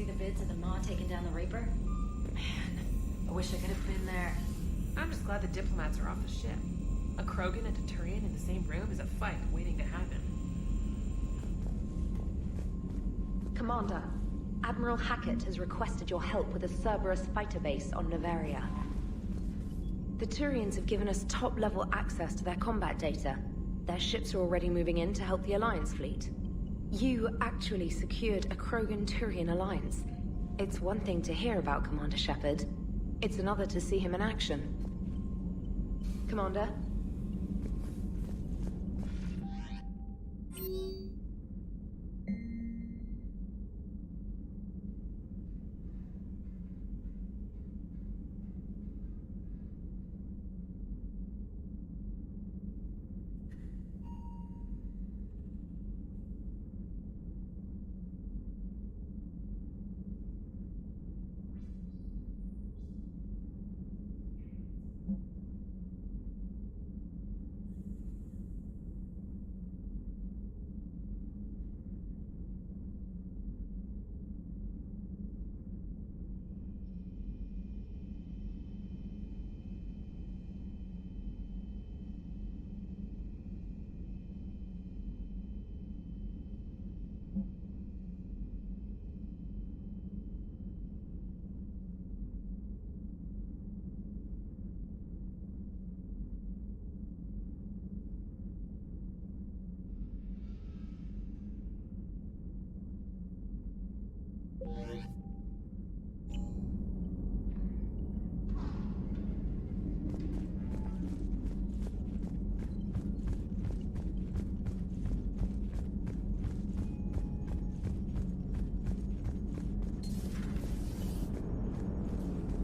see the vids of the Maw taking down the Reaper? Man, I wish I could have been there. I'm just glad the diplomats are off the ship. A Krogan and a Turian in the same room is a fight waiting to happen. Commander, Admiral Hackett has requested your help with a Cerberus fighter base on Novaria. The Turians have given us top-level access to their combat data. Their ships are already moving in to help the Alliance fleet. You actually secured a Krogan-Turian alliance. It's one thing to hear about Commander Shepard. It's another to see him in action. Commander?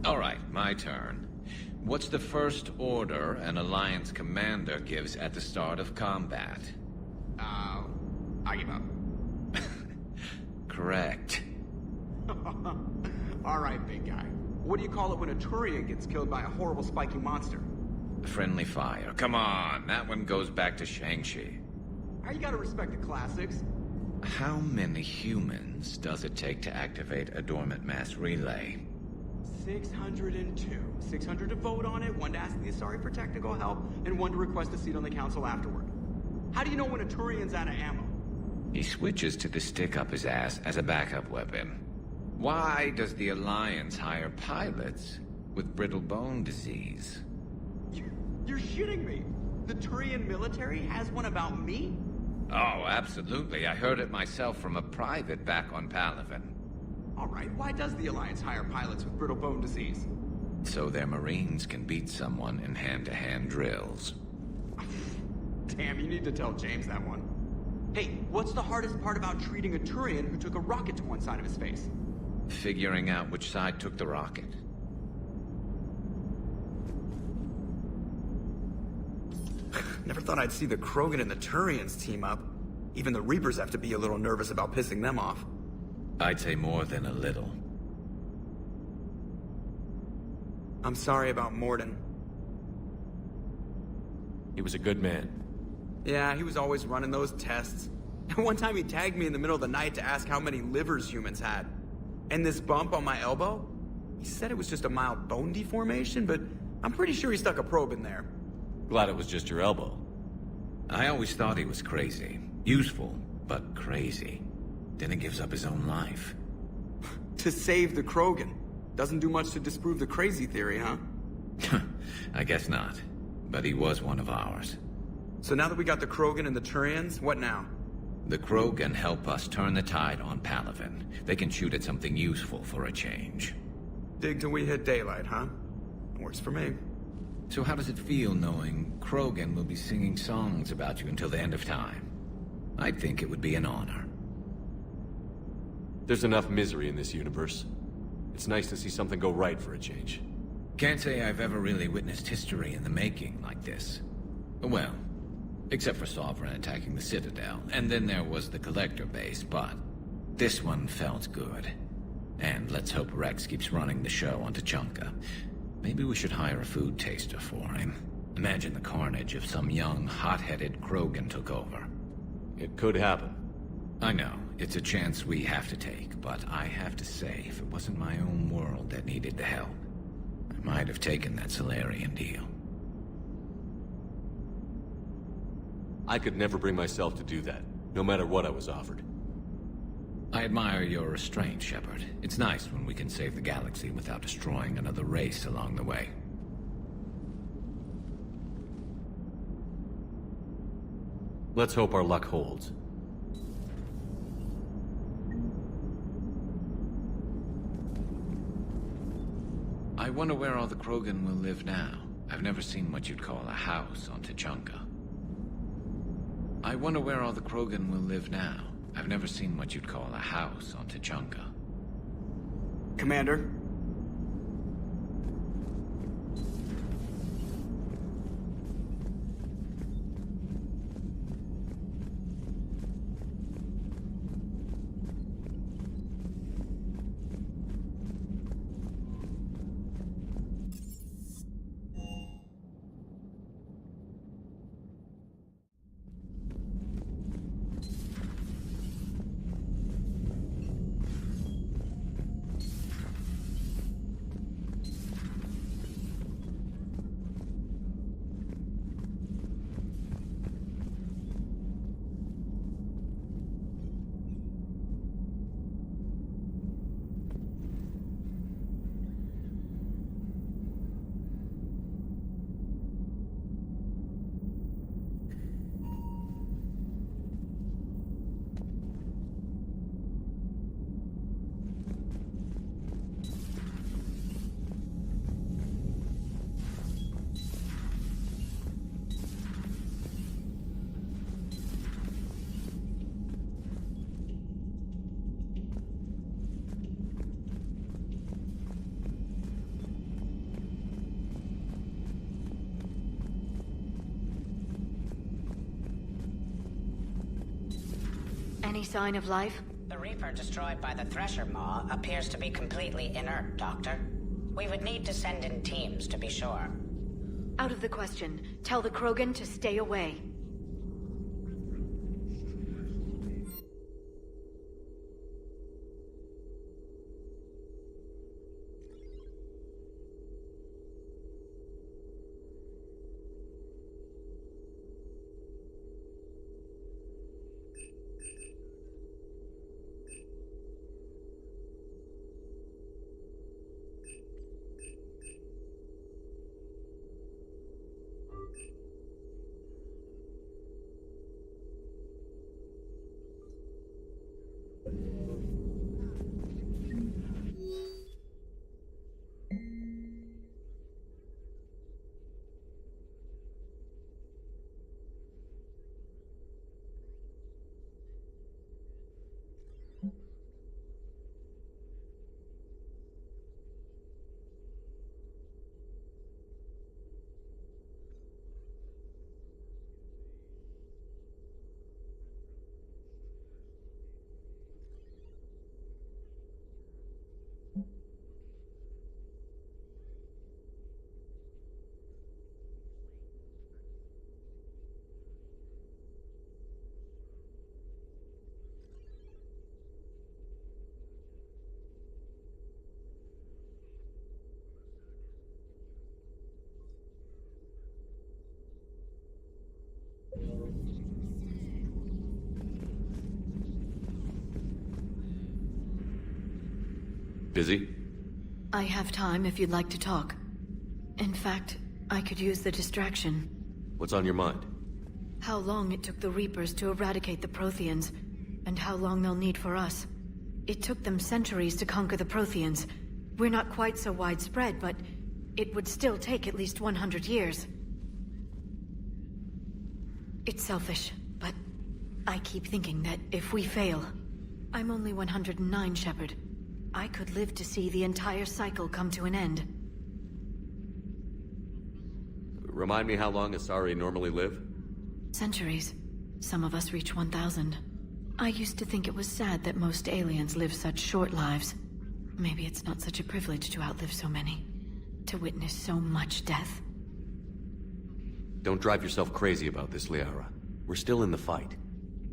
All right, my turn. What's the first order an Alliance commander gives at the start of combat? I give up. Correct. All right, big guy. What do you call it when a Turian gets killed by a horrible spiky monster? Friendly fire. Come on, that one goes back to Shang-Chi. You gotta respect the classics. How many humans does it take to activate a dormant mass relay? 602. 600 to vote on it, 1 to ask the Asari for technical help, and 1 to request a seat on the council afterward. How do you know when a Turian's out of ammo? He switches to the stick up his ass as a backup weapon. Why does the Alliance hire pilots with brittle bone disease? You're shitting me! The Turian military has one about me? Oh, absolutely. I heard it myself from a private back on Palaven. All right, why does the Alliance hire pilots with brittle bone disease? So their Marines can beat someone in hand-to-hand drills. Damn, you need to tell James that one. Hey, what's the hardest part about treating a Turian who took a rocket to one side of his face? Figuring out which side took the rocket. Never thought I'd see the Krogan and the Turians team up. Even the Reapers have to be a little nervous about pissing them off. I'd say more than a little. I'm sorry about Morden. He was a good man. Yeah, he was always running those tests. One time he tagged me in the middle of the night to ask how many livers humans had. And this bump on my elbow? He said it was just a mild bone deformation, but I'm pretty sure he stuck a probe in there. Glad it was just your elbow. I always thought he was crazy. Useful, but crazy. Then he gives up his own life. To save the Krogan. Doesn't do much to disprove the crazy theory, huh? I guess not. But he was one of ours. So now that we got the Krogan and the Turians, what now? The Krogan help us turn the tide on Palaven. They can shoot at something useful for a change. Dig till we hit daylight, huh? Works for me. So how does it feel knowing Krogan will be singing songs about you until the end of time? I think it would be an honor. There's enough misery in this universe. It's nice to see something go right for a change. Can't say I've ever really witnessed history in the making like this. Well, except for Sovereign attacking the Citadel, and then there was the Collector base, but this one felt good. And let's hope Rex keeps running the show on Tuchanka. Maybe we should hire a food taster for him. Imagine the carnage if some young, hot-headed Krogan took over. It could happen. I know. It's a chance we have to take, but I have to say, if it wasn't my own world that needed the help, I might have taken that Solarian deal. I could never bring myself to do that, no matter what I was offered. I admire your restraint, Shepard. It's nice when we can save the galaxy without destroying another race along the way. Let's hope our luck holds. I wonder where all the Krogan will live now. I've never seen what you'd call a house on Tuchanka. I wonder where all the Krogan will live now. I've never seen what you'd call a house on Tuchanka. Commander? Any sign of life? The Reaper destroyed by the Thresher Maw appears to be completely inert, Doctor. We would need to send in teams to be sure. Out of the question. Tell the Krogan to stay away. Busy? I have time if you'd like to talk. In fact, I could use the distraction. What's on your mind? How long it took the Reapers to eradicate the Protheans, and how long they'll need for us. It took them centuries to conquer the Protheans. We're not quite so widespread, but it would still take at least 100 years. It's selfish, but I keep thinking that if we fail... I'm only 109, Shepard. I could live to see the entire cycle come to an end. Remind me how long Asari normally live? Centuries. Some of us reach 1,000. I used to think it was sad that most aliens live such short lives. Maybe it's not such a privilege to outlive so many. To witness so much death. Don't drive yourself crazy about this, Liara. We're still in the fight.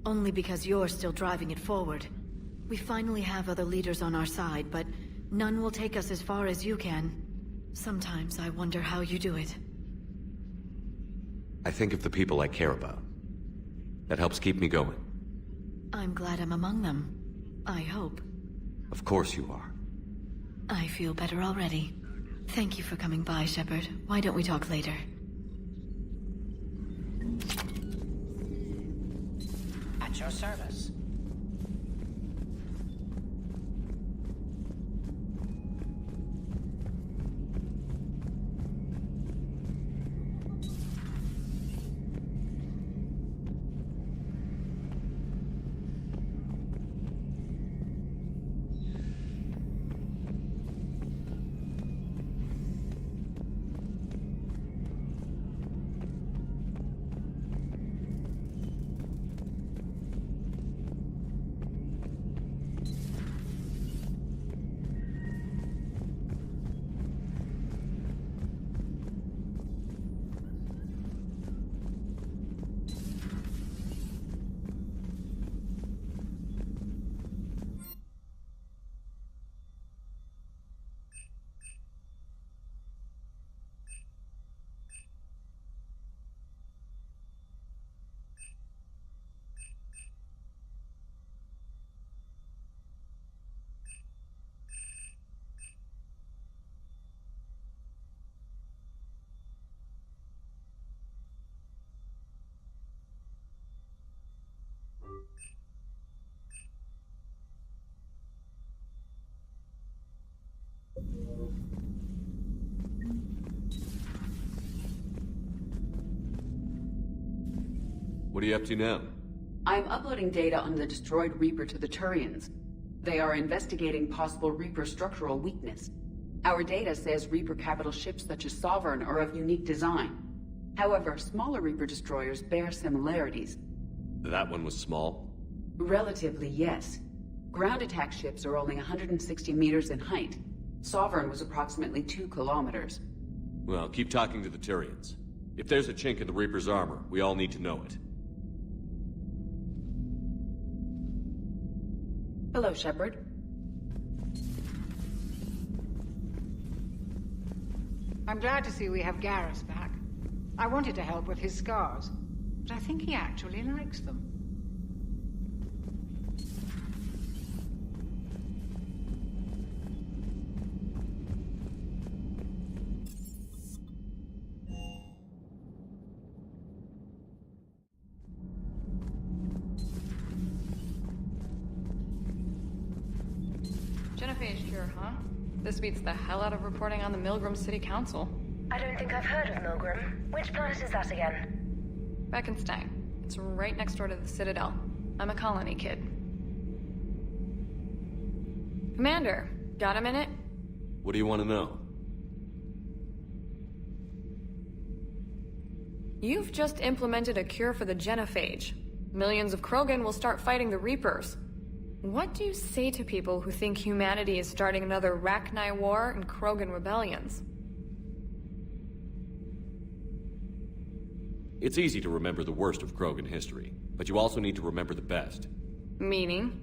Only because you're still driving it forward. We finally have other leaders on our side, but none will take us as far as you can. Sometimes I wonder how you do it. I think of the people I care about. That helps keep me going. I'm glad I'm among them. I hope. Of course you are. I feel better already. Thank you for coming by, Shepard. Why don't we talk later? At your service. What are you up to now? I'm uploading data on the destroyed Reaper to the Turians. They are investigating possible Reaper structural weakness. Our data says Reaper capital ships such as Sovereign are of unique design. However, smaller Reaper destroyers bear similarities. That one was small? Relatively, yes. Ground attack ships are only 160 meters in height. Sovereign was approximately 2 kilometers. Well, keep talking to the Tyrians. If there's a chink in the Reaper's armor, we all need to know it. Hello, Shepard. I'm glad to see we have Garrus back. I wanted to help with his scars, but I think he actually likes them. Genophage cure, huh? This beats the hell out of reporting on the Milgram City Council. I don't think I've heard of Milgram. Which planet is that again? Beckenstein. It's right next door to the Citadel. I'm a colony kid. Commander, got a minute? What do you want to know? You've just implemented a cure for the genophage. Millions of Krogan will start fighting the Reapers. What do you say to people who think humanity is starting another Rachni War and Krogan rebellions? It's easy to remember the worst of Krogan history, but you also need to remember the best. Meaning?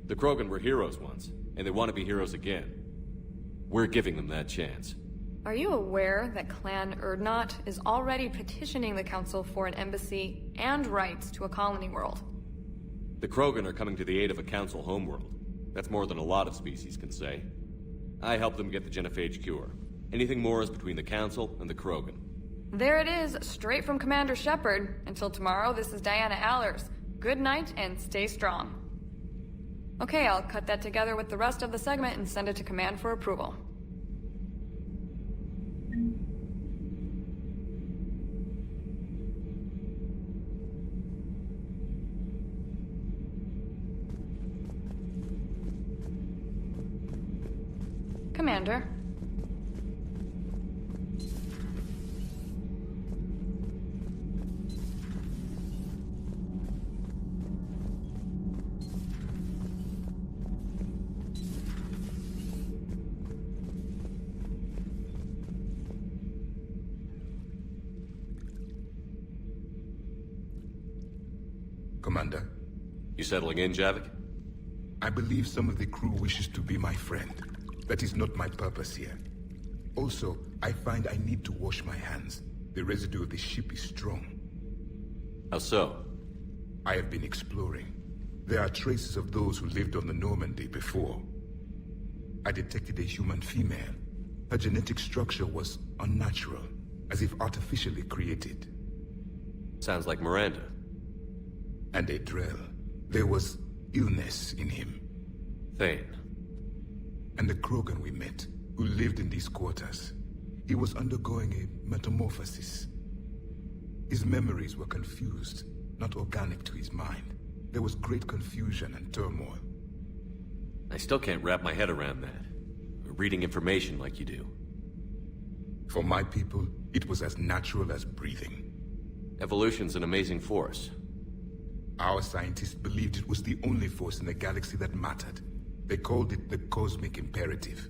The Krogan were heroes once, and they want to be heroes again. We're giving them that chance. Are you aware that Clan Urdnot is already petitioning the Council for an embassy and rights to a colony world? The Krogan are coming to the aid of a Council homeworld. That's more than a lot of species can say. I helped them get the genophage cure. Anything more is between the Council and the Krogan. There it is, straight from Commander Shepard. Until tomorrow, this is Diana Allers. Good night and stay strong. Okay, I'll cut that together with the rest of the segment and send it to Command for approval. Commander. Commander, settling in, Javik? I believe some of the crew wishes to be my friend. That is not my purpose here. Also, I find I need to wash my hands. The residue of the ship is strong. How so? I have been exploring. There are traces of those who lived on the Normandy before. I detected a human female. Her genetic structure was unnatural, as if artificially created. Sounds like Miranda. And a Drell. There was illness in him. Thane. And the Krogan we met, who lived in these quarters. He was undergoing a metamorphosis. His memories were confused, not organic to his mind. There was great confusion and turmoil. I still can't wrap my head around that. Reading information like you do. For my people, it was as natural as breathing. Evolution's an amazing force. Our scientists believed it was the only force in the galaxy that mattered. They called it the cosmic imperative.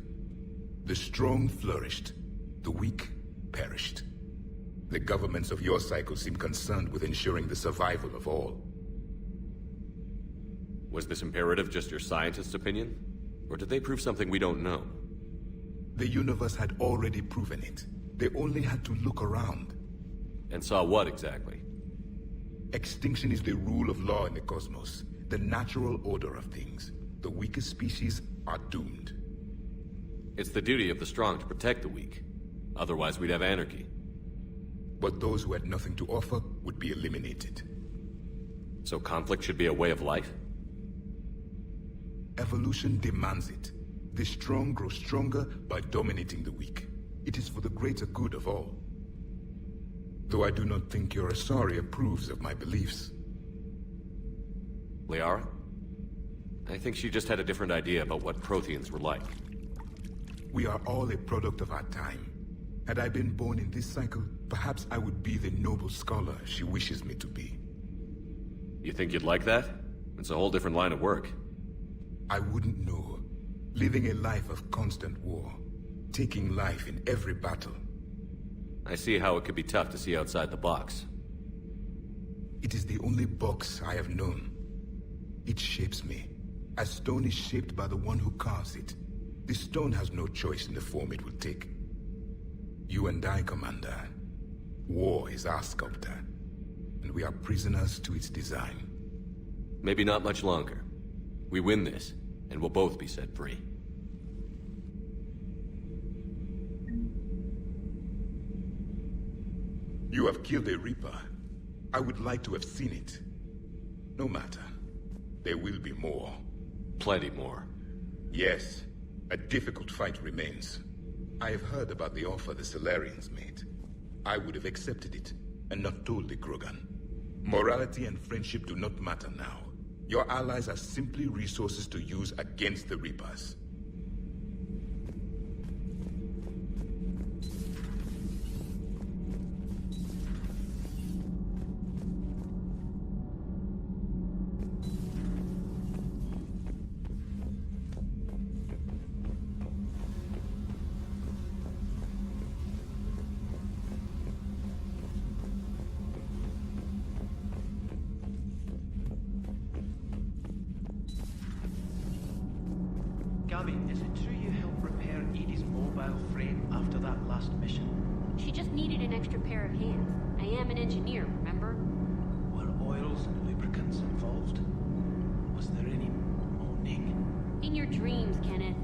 The strong flourished, the weak perished. The governments of your cycle seem concerned with ensuring the survival of all. Was this imperative just your scientist's opinion? Or did they prove something we don't know? The universe had already proven it. They only had to look around. And saw what exactly? Extinction is the rule of law in the cosmos, the natural order of things. The weakest species are doomed. It's the duty of the strong to protect the weak. Otherwise, we'd have anarchy. But those who had nothing to offer would be eliminated. So conflict should be a way of life? Evolution demands it. The strong grow stronger by dominating the weak. It is for the greater good of all. Though I do not think your Asari approves of my beliefs. Liara? I think she just had a different idea about what Protheans were like. We are all a product of our time. Had I been born in this cycle, perhaps I would be the noble scholar she wishes me to be. You think you'd like that? It's a whole different line of work. I wouldn't know. Living a life of constant war. Taking life in every battle. I see how it could be tough to see outside the box. It is the only box I have known. It shapes me, as stone is shaped by the one who carves it. The stone has no choice in the form it will take. You and I, Commander. War is our sculptor, and we are prisoners to its design. Maybe not much longer. We win this, and we'll both be set free. You have killed a Reaper. I would like to have seen it. No matter. There will be more. Plenty more. Yes. A difficult fight remains. I have heard about the offer the Solarians made. I would have accepted it, and not told the Krogan. Morality and friendship do not matter now. Your allies are simply resources to use against the Reapers. Gabby, is it true you helped repair Edie's mobile frame after that last mission? She just needed an extra pair of hands. I am an engineer, remember? Were oils and lubricants involved? Was there any moaning? In your dreams, Kenneth.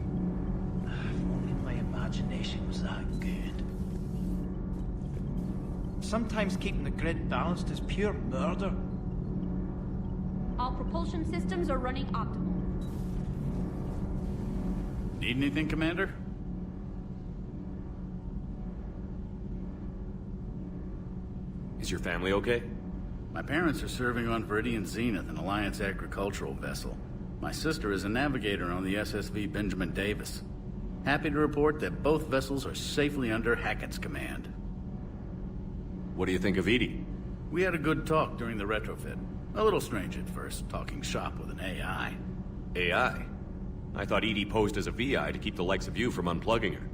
If only my imagination was that good. Sometimes keeping the grid balanced is pure murder. All propulsion systems are running optimal. Need anything, Commander? Is your family okay? My parents are serving on Viridian Zenith, an Alliance agricultural vessel. My sister is a navigator on the SSV Benjamin Davis. Happy to report that both vessels are safely under Hackett's command. What do you think of Edie? We had a good talk during the retrofit. A little strange at first, talking shop with an AI. AI? I thought Edie posed as a VI to keep the likes of you from unplugging her.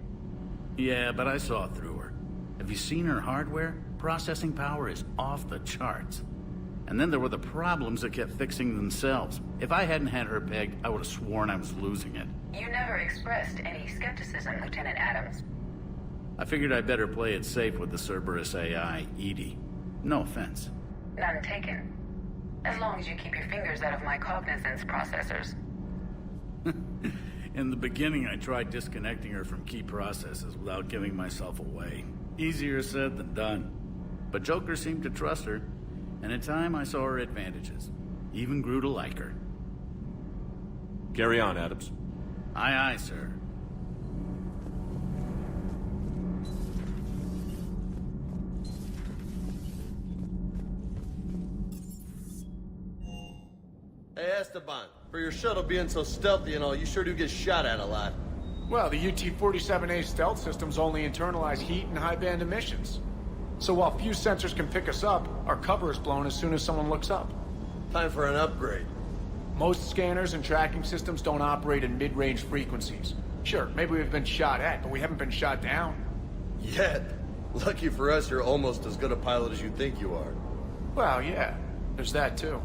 Yeah, but I saw through her. Have you seen her hardware? Processing power is off the charts. And then there were the problems that kept fixing themselves. If I hadn't had her pegged, I would have sworn I was losing it. You never expressed any skepticism, Lieutenant Adams. I figured I'd better play it safe with the Cerberus AI, Edie. No offense. None taken. As long as you keep your fingers out of my cognizance processors. In the beginning, I tried disconnecting her from key processes without giving myself away. Easier said than done. But Joker seemed to trust her, and in time I saw her advantages. Even grew to like her. Carry on, Adams. Aye, aye, sir. Hey, Esteban, for your shuttle being so stealthy and all, you sure do get shot at a lot. Well, the UT-47A stealth systems only internalize heat and high-band emissions. So while few sensors can pick us up, our cover is blown as soon as someone looks up. Time for an upgrade. Most scanners and tracking systems don't operate in mid-range frequencies. Sure, maybe we've been shot at, but we haven't been shot down. Yet. Lucky for us, you're almost as good a pilot as you think you are. Well, yeah. There's that, too.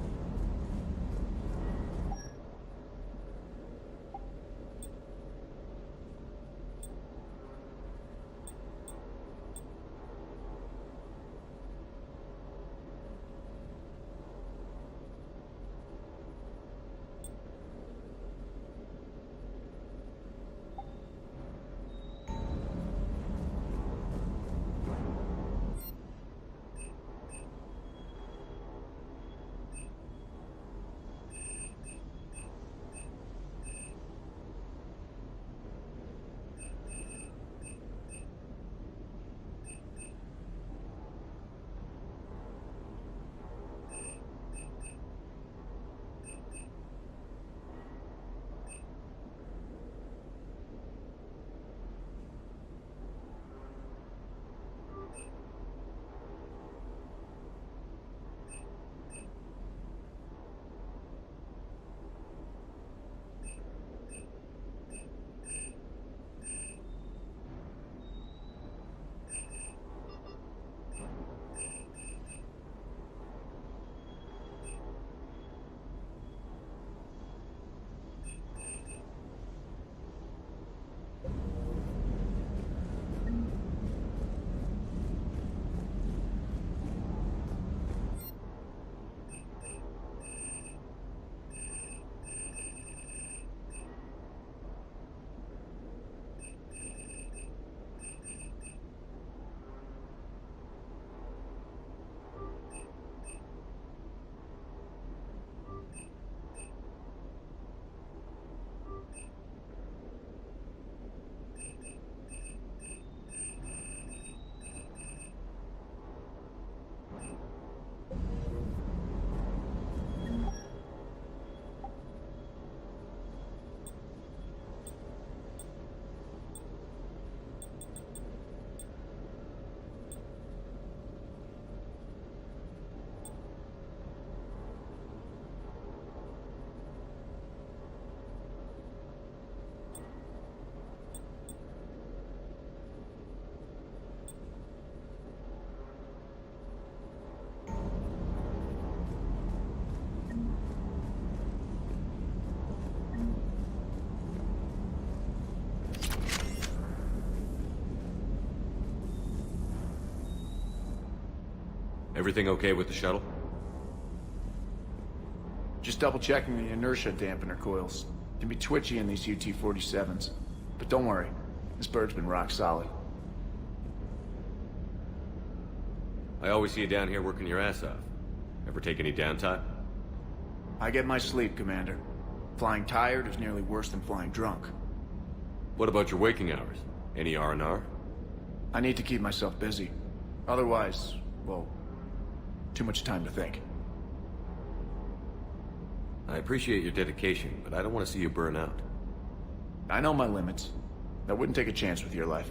Everything okay with the shuttle? Just double-checking the inertia dampener coils. Can be twitchy in these UT-47s. But don't worry, this bird's been rock solid. I always see you down here working your ass off. Ever take any downtime? I get my sleep, Commander. Flying tired is nearly worse than flying drunk. What about your waking hours? Any R&R? I need to keep myself busy. Otherwise, well, too much time to think. I appreciate your dedication, but I don't want to see you burn out. I know my limits. I wouldn't take a chance with your life.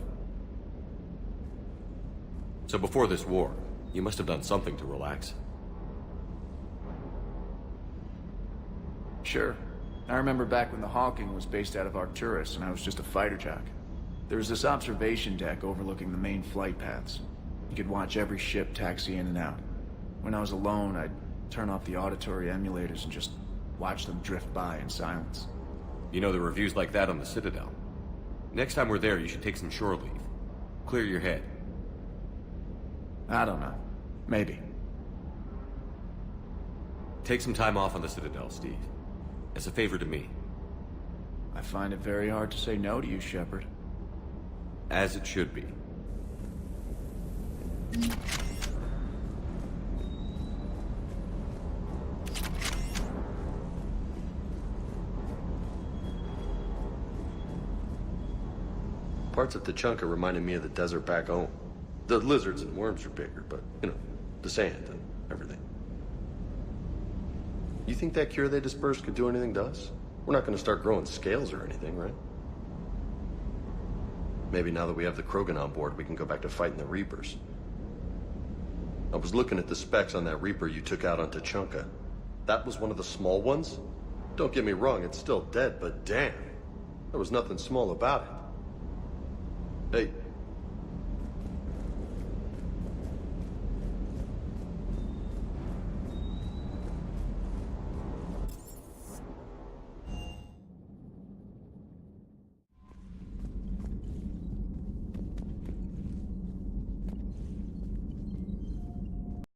So before this war, you must have done something to relax. Sure. I remember back when the Hawking was based out of Arcturus and I was just a fighter jock. There was this observation deck overlooking the main flight paths. You could watch every ship taxi in and out. When I was alone, I'd turn off the auditory emulators and just watch them drift by in silence. You know, there are reviews like that on the Citadel. Next time we're there, you should take some shore leave. Clear your head. I don't know. Maybe. Take some time off on the Citadel, Steve. As a favor to me. I find it very hard to say no to you, Shepard. As it should be. Parts of Tachanka reminded me of the desert back home. The lizards and worms are bigger, but, you know, the sand and everything. You think that cure they dispersed could do anything to us? We're not going to start growing scales or anything, right? Maybe now that we have the Krogan on board, we can go back to fighting the Reapers. I was looking at the specs on that Reaper you took out on Tachanka. That was one of the small ones? Don't get me wrong, it's still dead, but damn. There was nothing small about it. Hey,